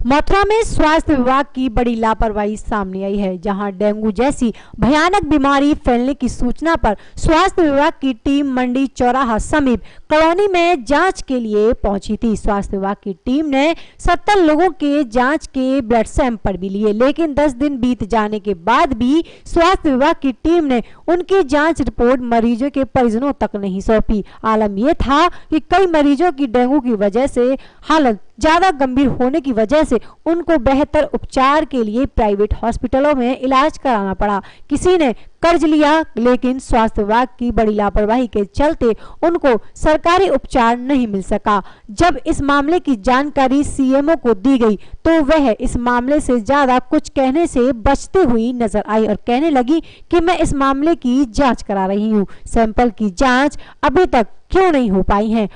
मथुरा में स्वास्थ्य विभाग की बड़ी लापरवाही सामने आई है, जहां डेंगू जैसी भयानक बीमारी फैलने की सूचना पर स्वास्थ्य विभाग की टीम मंडी चौराहा समीप कॉलोनी में जांच के लिए पहुंची थी। स्वास्थ्य विभाग की टीम ने 70 लोगों के जांच के ब्लड सैंपल भी लिए, लेकिन 10 दिन बीत जाने के बाद भी स्वास्थ्य विभाग की टीम ने उनकी जांच रिपोर्ट मरीजों के परिजनों तक नहीं सौंपी। आलम यह था कि कई मरीजों की डेंगू की वजह से हालत ज्यादा गंभीर होने की वजह से उनको बेहतर उपचार के लिए प्राइवेट हॉस्पिटलों में इलाज कराना पड़ा। किसी ने कर्ज लिया, लेकिन स्वास्थ्य विभाग की बड़ी लापरवाही के चलते उनको सरकारी उपचार नहीं मिल सका। जब इस मामले की जानकारी सीएमओ को दी गई तो वह इस मामले से ज्यादा कुछ कहने से बचती हुई नजर आई और कहने लगी कि मैं इस मामले की जांच करा रही हूँ। सैंपल की जांच अभी तक क्यों नहीं हो पाई है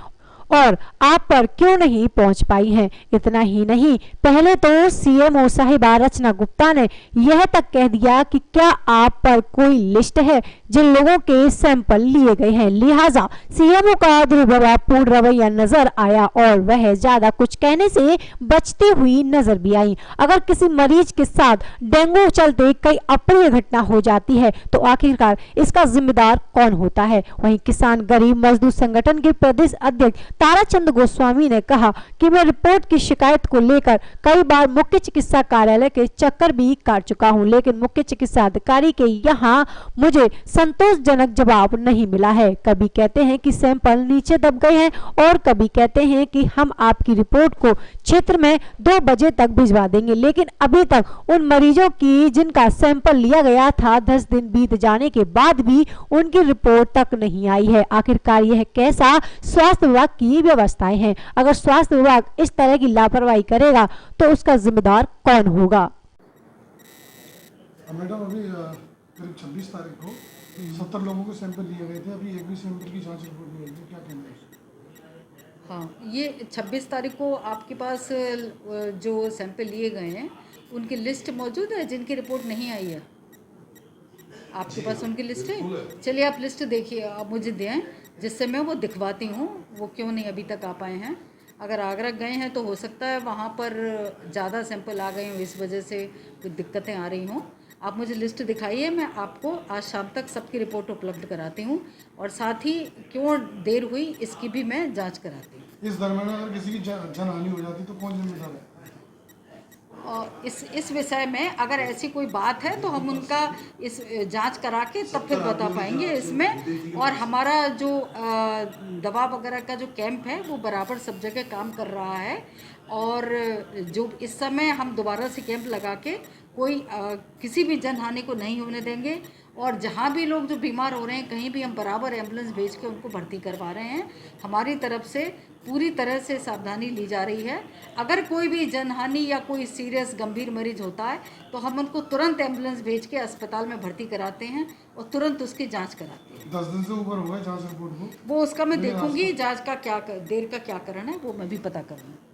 और आप पर क्यों नहीं पहुंच पाई हैं। इतना ही नहीं, पहले तो सीएमओ साहिबा रचना गुप्ता ने यह तक कह दिया कि क्या आप पर कोई लिस्ट है जिन लोगों के सैंपल लिए गए हैं। लिहाजा सीएमओ का दुर्व्यवहारपूर्ण रवैया नजर आया और वह ज्यादा कुछ कहने से बचती हुई नजर भी आई। अगर किसी मरीज के साथ डेंगू चलते कई अप्रिय घटना हो जाती है तो आखिरकार इसका जिम्मेदार कौन होता है। वहीं किसान गरीब मजदूर संगठन के प्रदेश अध्यक्ष ताराचंद गोस्वामी ने कहा कि मैं रिपोर्ट की शिकायत को लेकर कई बार मुख्य चिकित्सा कार्यालय के चक्कर भी काट चुका हूं, लेकिन मुख्य चिकित्सा अधिकारी के यहां मुझे संतोषजनक जवाब नहीं मिला है। कभी कहते हैं कि सैंपल नीचे दब गए हैं और कभी कहते हैं कि हम आपकी रिपोर्ट को क्षेत्र में 2 बजे तक भिजवा देंगे, लेकिन अभी तक उन मरीजों की जिनका सैंपल लिया गया था 10 दिन बीत जाने के बाद भी उनकी रिपोर्ट तक नहीं आई है। आखिरकार यह कैसा स्वास्थ्य विभाग की व्यवस्थाएं हैं। अगर स्वास्थ्य विभाग इस तरह की लापरवाही करेगा तो उसका जिम्मेदार कौन होगा। मैडम, अभी करीब 26 तारीख को 70 लोगों के सैंपल लिए गए थे, अभी एक भी सैंपल की जांच रिपोर्ट नहीं आई है, क्या कहना है? हाँ, ये 26 तारीख को आपके पास जो सैंपल लिए गए हैं उनकी लिस्ट मौजूद है जिनकी रिपोर्ट नहीं आई है। आपके पास उनकी लिस्ट है? चलिए आप लिस्ट देखिए, आप मुझे दें जिससे मैं वो दिखवाती हूँ वो क्यों नहीं अभी तक आ पाए हैं। अगर आगरा गए हैं तो हो सकता है वहाँ पर ज़्यादा सैंपल आ गए हों, इस वजह से कुछ दिक्कतें आ रही हों। आप मुझे लिस्ट दिखाइए, मैं आपको आज शाम तक सबकी रिपोर्ट उपलब्ध कराती हूँ और साथ ही क्यों देर हुई इसकी भी मैं जांच कराती हूँ। इस दरमियान अगर किसी की जानहानि हो जाती तो कौन जिम्मेदार है? और इस विषय में अगर ऐसी कोई बात है तो हम उनका इस जांच करा के तब फिर बता पाएंगे इसमें। और हमारा जो दवा वगैरह का जो कैंप है वो बराबर सब जगह काम कर रहा है और जो इस समय हम दोबारा से कैंप लगा के कोई किसी भी जनहानि को नहीं होने देंगे और जहाँ भी लोग जो बीमार हो रहे हैं कहीं भी हम बराबर एम्बुलेंस भेज के उनको भर्ती करवा रहे हैं। हमारी तरफ से पूरी तरह से सावधानी ली जा रही है। अगर कोई भी जनहानि या कोई सीरियस गंभीर मरीज होता है तो हम उनको तुरंत एम्बुलेंस भेज के अस्पताल में भर्ती कराते हैं और तुरंत उसकी जांच कराते हैं। 10 दिन से ऊपर हुआ है जांच रिपोर्ट को? वो उसका मैं देखूंगी, जांच का क्या देर का क्या कारण है वो मैं भी पता करूँगी।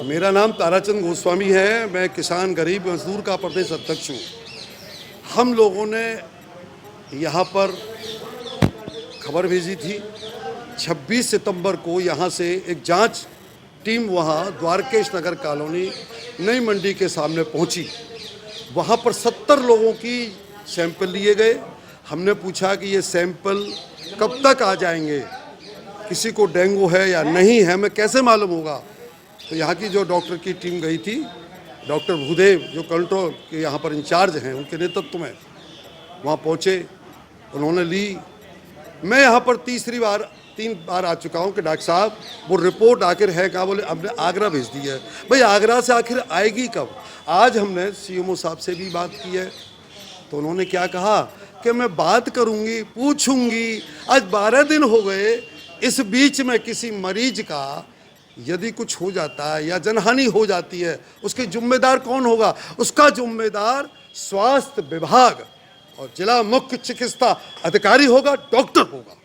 मेरा नाम ताराचंद गोस्वामी है, मैं किसान गरीब मजदूर का प्रदेश अध्यक्ष हूँ। हम लोगों ने यहाँ पर खबर भेजी थी 26 सितंबर को यहाँ से एक जांच टीम वहाँ द्वारकेश नगर कॉलोनी नई मंडी के सामने पहुँची। वहाँ पर 70 लोगों की सैंपल लिए गए। हमने पूछा कि ये सैंपल कब तक आ जाएंगे, किसी को डेंगू है या नहीं है, हमें कैसे मालूम होगा। तो यहाँ की जो डॉक्टर की टीम गई थी, डॉक्टर भूदेव जो कंट्रोल के यहाँ पर इंचार्ज हैं, उनके नेतृत्व में वहाँ पहुँचे, उन्होंने ली। मैं यहाँ पर 3 बार आ चुका हूँ कि डॉक्टर साहब वो रिपोर्ट आखिर है कहाँ? बोले हमने आगरा भेज दी है। भाई आगरा से आखिर आएगी कब? आज हमने सीएमओ साहब से भी बात की है तो उन्होंने क्या कहा कि मैं बात करूँगी, पूछूँगी। आज 12 दिन हो गए, इस बीच में किसी मरीज का यदि कुछ हो जाता है या जनहानि हो जाती है उसके जिम्मेदार कौन होगा? उसका जिम्मेदार स्वास्थ्य विभाग और जिला मुख्य चिकित्सा अधिकारी होगा, डॉक्टर होगा।